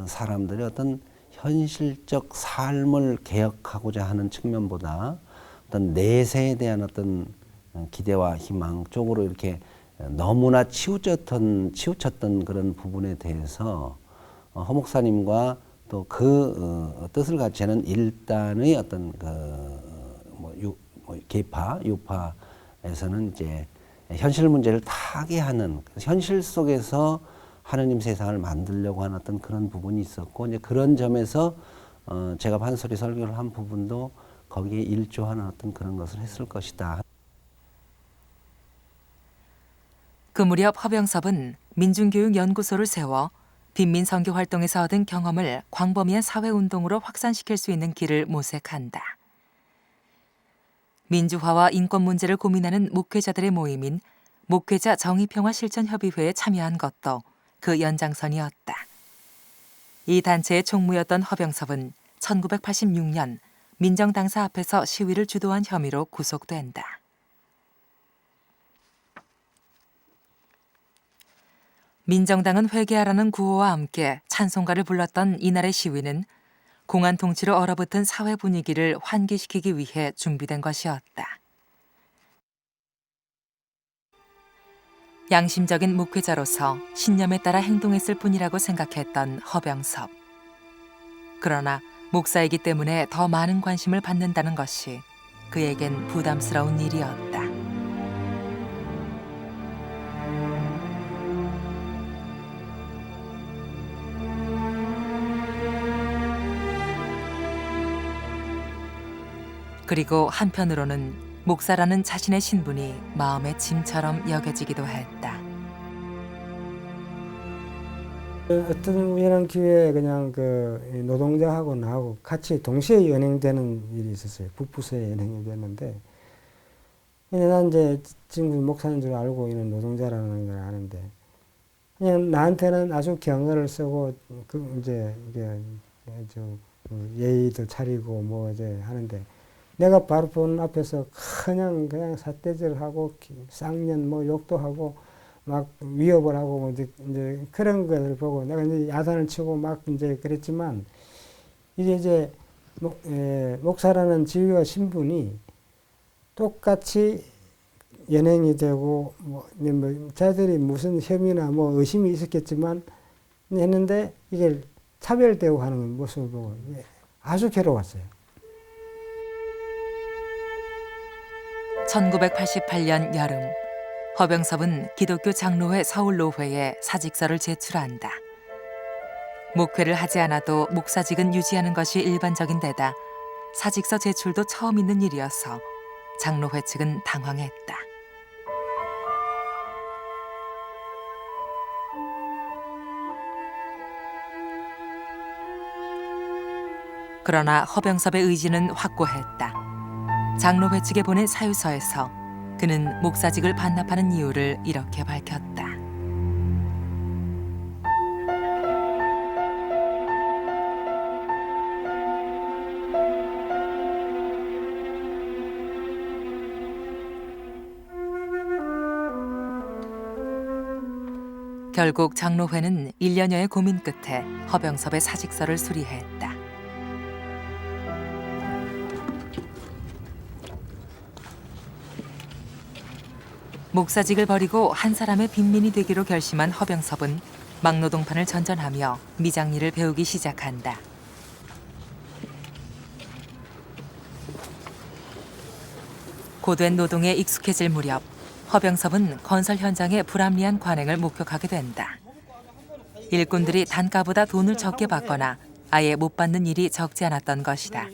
사람들의 어떤 현실적 삶을 개혁하고자 하는 측면보다 어떤 내세에 대한 어떤 기대와 희망 쪽으로 이렇게 너무나 치우쳤던 그런 부분에 대해서 허 목사님과 또 그 뜻을 같이 하는 일단의 어떤 계파, 유파에서는 이제 현실 문제를 타개하는 현실 속에서 하느님 세상을 만들려고 하는 어떤 그런 부분이 있었고, 이제 그런 점에서 제가 판소리 설교를 한 부분도 거기에 일조하는 어떤 그런 것을 했을 것이다. 그 무렵 허병섭은 민중교육연구소를 세워 빈민선교 활동에서 얻은 경험을 광범위한 사회운동으로 확산시킬 수 있는 길을 모색한다. 민주화와 인권 문제를 고민하는 목회자들의 모임인 목회자 정의평화실천협의회에 참여한 것도 그 연장선이었다. 이 단체의 총무였던 허병섭은 1986년 민정당사 앞에서 시위를 주도한 혐의로 구속된다. 민정당은 회개하라는 구호와 함께 찬송가를 불렀던 이날의 시위는 공안 통치로 얼어붙은 사회 분위기를 환기시키기 위해 준비된 것이었다. 양심적인 목회자로서 신념에 따라 행동했을 뿐이라고 생각했던 허병섭. 그러나 목사이기 때문에 더 많은 관심을 받는다는 것이 그에겐 부담스러운 일이었다. 그리고 한편으로는 목사라는 자신의 신분이 마음의 짐처럼 여겨지기도 했다. 어떤 우연한 기회에 그냥 그 노동자하고 나하고 같이 동시에 연행되는 일이 있었어요. 북부서에 연행이 됐는데, 난 이제 친구 목사인 줄 알고 있는 노동자라는 걸 아는데, 그냥 나한테는 아주 경어를 쓰고 이제 이게 예의도 차리고 뭐 이제 하는데, 내가 바로 본 앞에서 그냥 삿대질하고 쌍년 뭐 욕도 하고 막 위협을 하고 뭐 이제 그런 것을 보고 내가 이제 야단을 치고 막 이제 그랬지만, 이게 이제 목사라는 지위와 신분이 똑같이 연행이 되고 뭐 자들이 무슨 혐의나 뭐 의심이 있었겠지만 했는데 이게 차별되고 하는 모습을 보고 아주 괴로웠어요. 1988년 여름, 허병섭은 기독교 장로회 서울노회에 사직서를 제출한다. 목회를 하지 않아도 목사직은 유지하는 것이 일반적인 데다 사직서 제출도 처음 있는 일이어서 장로회 측은 당황했다. 그러나 허병섭의 의지는 확고했다. 장로회 측에 보낸 사유서에서 그는 목사직을 반납하는 이유를 이렇게 밝혔다. 결국 장로회는 1년여의 고민 끝에 허병섭의 사직서를 수리했다. 목사직을 버리고 한 사람의 빈민이 되기로 결심한 허병섭은 막노동판을 전전하며 미장일을 배우기 시작한다. 고된 노동에 익숙해질 무렵 허병섭은 건설 현장의 불합리한 관행을 목격하게 된다. 일꾼들이 단가보다 돈을 적게 받거나 아예 못 받는 일이 적지 않았던 것이다.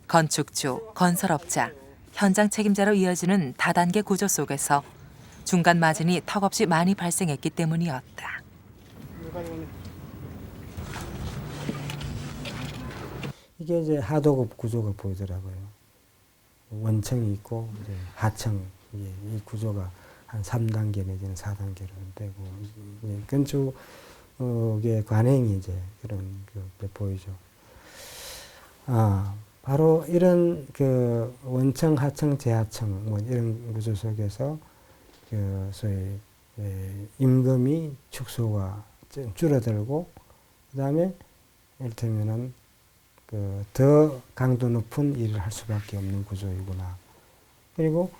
건축주, 건설업자, 현장 책임자로 이어지는 다단계 구조 속에서 중간 마진이 턱없이 많이 발생했기 때문이었다. 이게 이제 하도급 구조가 보이더라고요. 원층이 있고 이제 하층, 이 구조가 한 3단계 내지는 4단계로 되고, 건축의 관행이 이제 그런 게 보이죠. 바로 이런 그 원층, 하층, 재하층 뭐 이런 구조 속에서 그 소위 임금이 축소가 줄어들고, 그다음에 이를테면은 그 더 강도 높은 일을 할 수밖에 없는 구조이구나. 그리고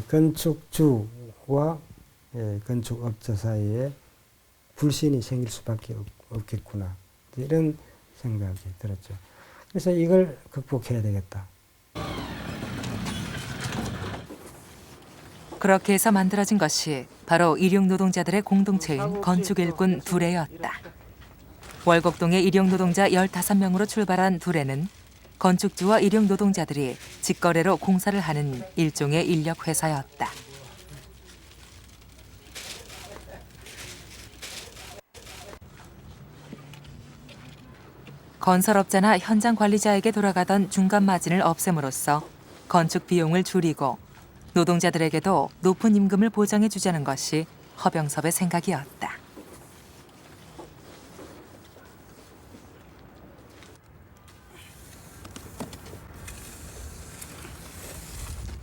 건축주와 건축업자 사이에 불신이 생길 수밖에 없겠구나 이런 생각이 들었죠. 그래서 이걸 극복해야 되겠다. 그렇게 해서 만들어진 것이 바로 일용 노동자들의 공동체인 건축 일꾼 두레였다. 월곡동의 일용 노동자 15명으로 출발한 두레는 건축주와 일용 노동자들이 직거래로 공사를 하는 일종의 인력 회사였다. 건설업자나 현장 관리자에게 돌아가던 중간 마진을 없앰으로써 건축 비용을 줄이고 노동자들에게도 높은 임금을 보장해 주자는 것이 허병섭의 생각이었다.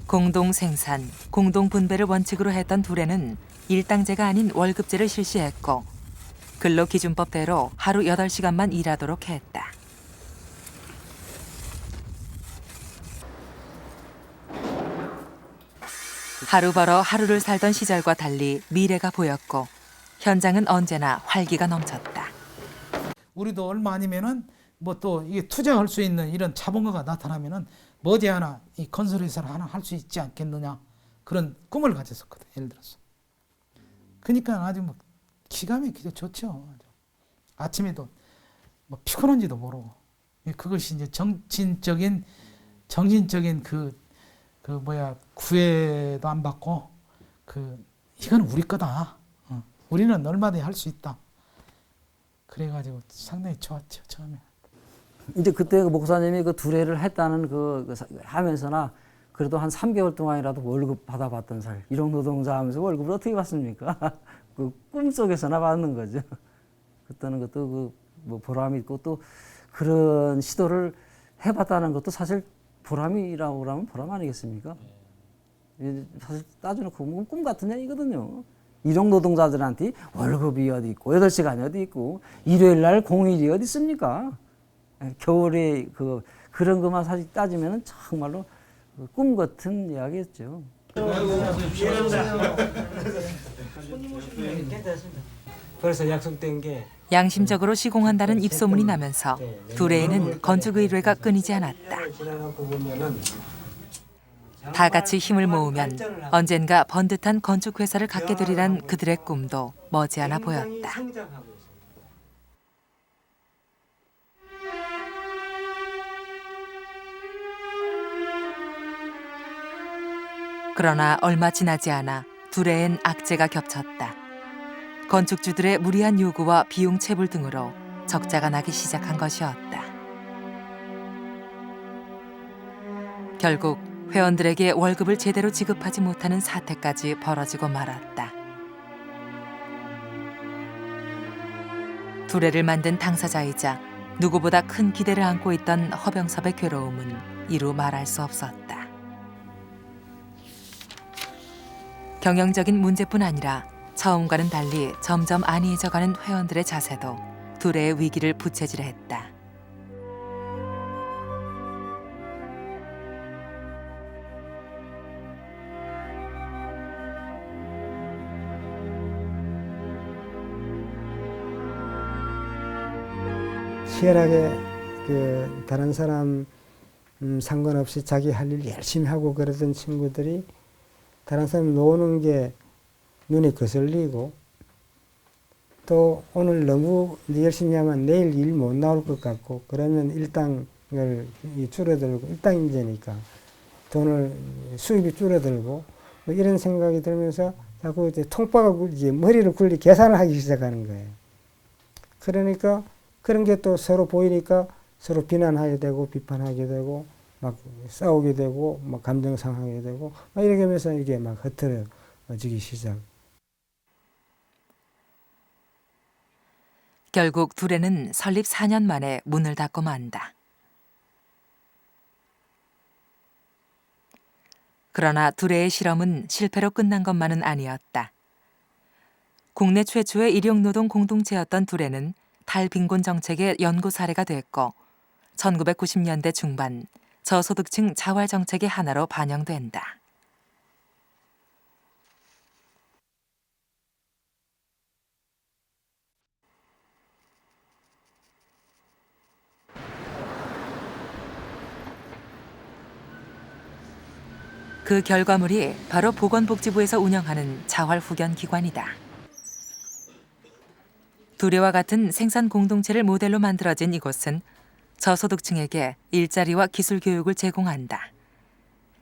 공동 생산, 공동 분배를 원칙으로 했던 두레는 일당제가 아닌 월급제를 실시했고 근로기준법대로 하루 8시간만 일하도록 했다. 하루 벌어 하루를 살던 시절과 달리 미래가 보였고 현장은 언제나 활기가 넘쳤다. 우리도 얼마 아니면은 뭐 또 이게 투자할 수 있는 이런 자본가가 나타나면은 머지않아 이 건설회사를 하나 할 수 있지 않겠느냐 그런 꿈을 가졌었거든. 예를 들어서. 그러니까 아주 뭐 기가 막히게 좋죠. 아침에도 뭐 피곤한지도 모르고 그것이 이제 정신적인 구애도 안 받고 이건 우리 거다. 우리는 얼마든지 할 수 있다. 그래가지고 상당히 좋았죠 처음에. 이제 그때 목사님이 그 두레를 했다는 하면서나 그래도 한 3개월 동안이라도 월급 받아봤던 살. 일용 노동자 하면서 월급을 어떻게 받습니까? 그 꿈속에서나 받는 거죠. 그때는 그것도 뭐 보람이 있고 또 그런 시도를 해봤다는 것도 사실 보람이라고 그러면 보람 아니겠습니까? 사실 따져놓고 꿈 같은 얘기거든요. 일용 노동자들한테 월급이 어디 있고 8시간이 어디 있고 일요일 날 공휴일이 어디 있습니까? 겨울에 그런 것만 사실 따지면 정말로 꿈 같은 이야기였죠. 벌써 약속된 게 양심적으로 시공한다는 입소문이 나면서 두레에는 건축 의뢰가 끊이지 않았다. 다 같이 힘을 모으면 언젠가 번듯한 건축 회사를 갖게 되리란 그들의 꿈도 머지않아 보였다. 그러나 얼마 지나지 않아 두레엔 악재가 겹쳤다. 건축주들의 무리한 요구와 비용 체불 등으로 적자가 나기 시작한 것이었다. 결국 회원들에게 월급을 제대로 지급하지 못하는 사태까지 벌어지고 말았다. 두레를 만든 당사자이자 누구보다 큰 기대를 안고 있던 허병섭의 괴로움은 이루 말할 수 없었다. 경영적인 문제뿐 아니라 처음과는 달리 점점 안이해져가는 회원들의 자세도 두레의 위기를 부채질했다. 치열하게 다른 사람 상관없이 자기 할 일 열심히 하고 그러던 친구들이 다른 사람 노는 게 눈에 거슬리고 또 오늘 너무 열심히 하면 내일 일 못 나올 것 같고 그러면 일당을 줄어들고 일당인제니까 돈을 수입이 줄어들고 뭐 이런 생각이 들면서 자꾸 이제 통박을 이제 머리를 굴리 계산을 하기 시작하는 거예요. 그러니까 그런 게 또 서로 보이니까 서로 비난하게 되고 비판하게 되고 막 싸우게 되고 막 감정 상하게 되고 막 이렇게 하면서 이게 막 흐트러지기 시작. 결국 두레는 설립 4년 만에 문을 닫고 만다. 그러나 두레의 실험은 실패로 끝난 것만은 아니었다. 국내 최초의 일용노동 공동체였던 두레는 탈빈곤 정책의 연구 사례가 됐고 1990년대 중반 저소득층 자활 정책의 하나로 반영된다. 그 결과물이 바로 보건복지부에서 운영하는 자활후견기관이다. 두레와 같은 생산 공동체를 모델로 만들어진 이곳은 저소득층에게 일자리와 기술 교육을 제공한다.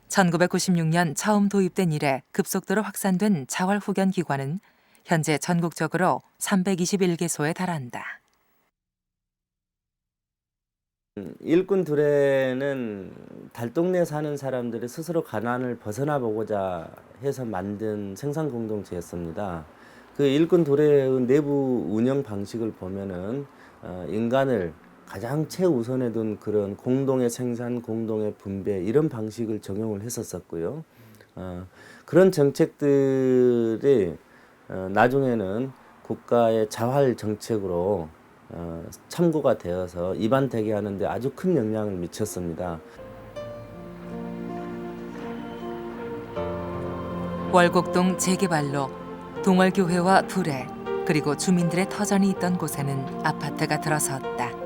1996년 처음 도입된 이래 급속도로 확산된 자활후견기관은 현재 전국적으로 321개소에 달한다. 일꾼 두레는 달동네에 사는 사람들이 스스로 가난을 벗어나 보고자 해서 만든 생산 공동체였습니다. 그 일꾼 두레의 내부 운영 방식을 보면은 인간을 가장 최우선에 둔 그런 공동의 생산, 공동의 분배 이런 방식을 적용을 했었었고요. 그런 정책들이 나중에는 국가의 자활 정책으로 참고가 되어서 입안되게 하는데 아주 큰 영향을 미쳤습니다. 월곡동 재개발로 동월교회와 두레 그리고 주민들의 터전이 있던 곳에는 아파트가 들어섰다.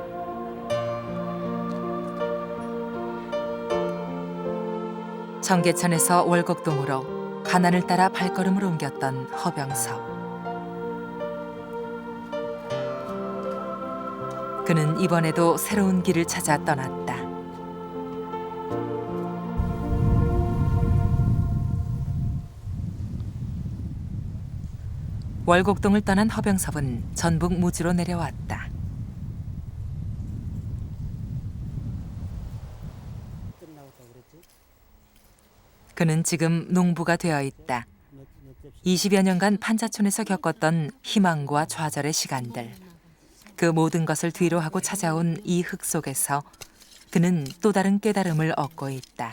청계천에서 월곡동으로 가난을 따라 발걸음을 옮겼던 허병섭. 그는 이번에도 새로운 길을 찾아 떠났다. 월곡동을 떠난 허병섭은 전북 무주로 내려왔다. 그는 지금 농부가 되어 있다. 20여 년간 판자촌에서 겪었던 희망과 좌절의 시간들. 그 모든 것을 뒤로 하고 찾아온 이 흙 속에서 그는 또 다른 깨달음을 얻고 있다.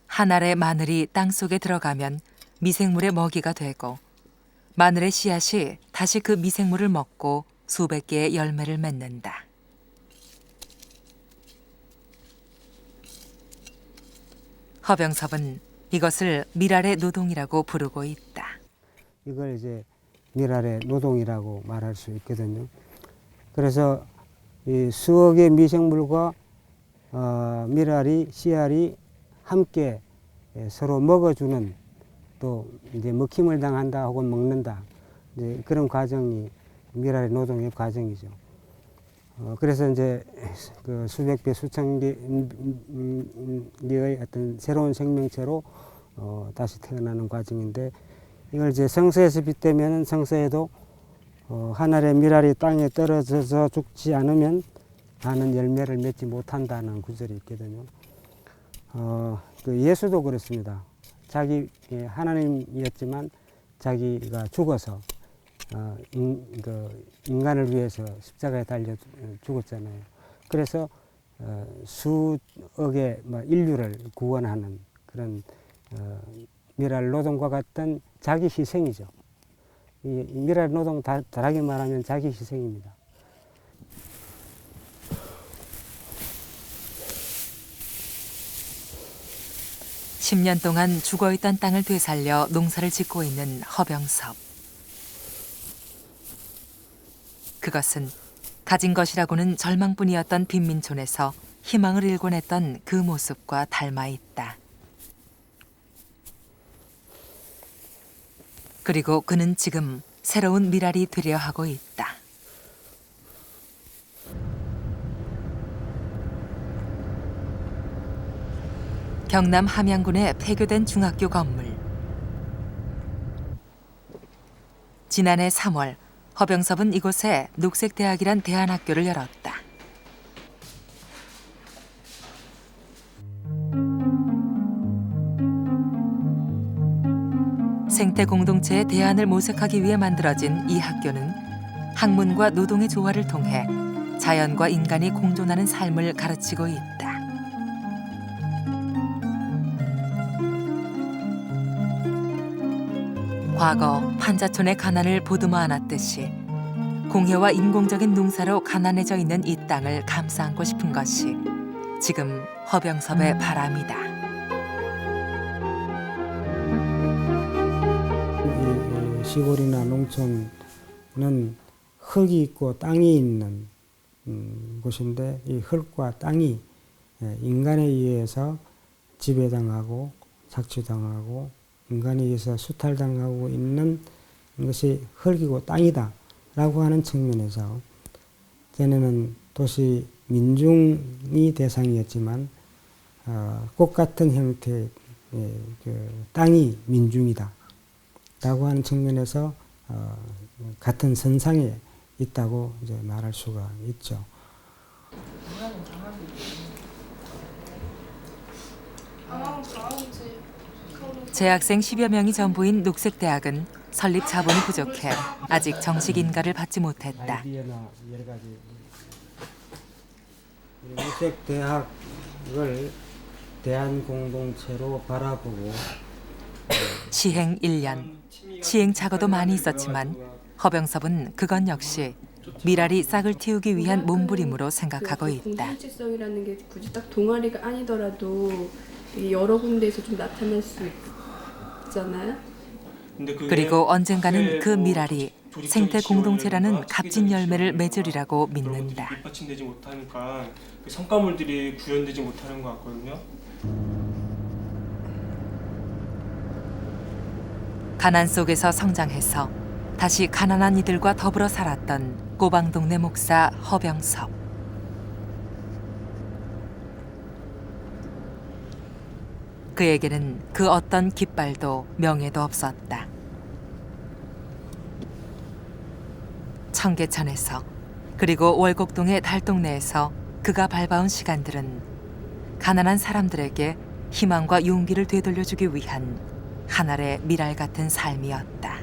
한 알의 마늘이 땅속에 들어가면 미생물의 먹이가 되고 마늘의 씨앗이 다시 그 미생물을 먹고 수백 개의 열매를 맺는다. 허병섭은 이것을 밀알의 노동이라고 부르고 있다. 이걸 이제 밀알의 노동이라고 말할 수 있거든요. 그래서 이 수억의 미생물과 밀알이 씨알이 함께 서로 먹어주는 또 이제 먹힘을 당한다 혹은 먹는다 이제 그런 과정이 밀알의 노동의 과정이죠. 그래서 이제 그 수백 배 수천 개의 어떤 새로운 생명체로 다시 태어나는 과정인데 이걸 이제 성서에서 빗대면 성서에도 한 알의 밀알이 땅에 떨어져서 죽지 않으면 많은 열매를 맺지 못한다는 구절이 있거든요. 그 예수도 그렇습니다. 자기 하나님이었지만 자기가 죽어서 인간을 위해서 십자가에 달려 죽었잖아요. 그래서 수억의 인류를 구원하는 그런 밀알 노동과 같은 자기 희생이죠. 이 밀알 노동 다르게 말하면 자기 희생입니다. (10년) 동안 죽어있던 땅을 되살려 농사를 짓고 있는 허병섭. 그것은 가진 것이라고는 절망뿐이었던 빈민촌에서 희망을 일궈냈던 그 모습과 닮아 있다. 그리고 그는 지금 새로운 밀알이 되려 하고 있다. 경남 함양군의 폐교된 중학교 건물. 지난해 3월 허병섭은 이곳에 녹색대학이란 대안학교를 열었다. 생태 공동체의 대안을 모색하기 위해 만들어진 이 학교는 학문과 노동의 조화를 통해 자연과 인간이 공존하는 삶을 가르치고 있다. 과거 판자촌의 가난을 보듬어 안았듯이 공해와 인공적인 농사로 가난해져 있는 이 땅을 감싸 안고 싶은 것이 지금 허병섭의 바람이다. 이 시골이나 농촌은 흙이 있고 땅이 있는 곳인데 이 흙과 땅이 인간에 의해서 지배당하고 착취당하고 인간에 의해서 수탈당하고 있는 것이 흙이고 땅이다라고 하는 측면에서 전에는 도시 민중이 대상이었지만 꽃 같은 형태의 그 땅이 민중이다라고 하는 측면에서 같은 선상에 있다고 이제 말할 수가 있죠. 재학생 10여 명이 전부인 녹색대학은 설립 자본이 부족해 아직 정식 인가를 받지 못했다. 녹색대학을 대한공동체로 바라보고 시행 1년, 시행착오도 많이 있었지만 허병섭은 그건 역시 미랄이 싹을 틔우기 위한 몸부림으로 생각하고 있다. 정치성이라는 게 굳이 딱 동아리가 아니더라도 여러 군데에서 좀 나타날 수 있잖아요. 그리고 언젠가는 그 미랄이 생태 공동체라는 값진 열매를 맺으리라고 믿는다. 밑받침되지 못하니까 성과물들이 구현되지 못하는 것 같거든요. 가난 속에서 성장해서 다시 가난한 이들과 더불어 살았던 꼬방동네 목사 허병섭. 그에게는 그 어떤 깃발도 명예도 없었다. 청계천에서 그리고 월곡동의 달동네에서 그가 밟아온 시간들은 가난한 사람들에게 희망과 용기를 되돌려주기 위한 하늘의 미랄 같은 삶이었다.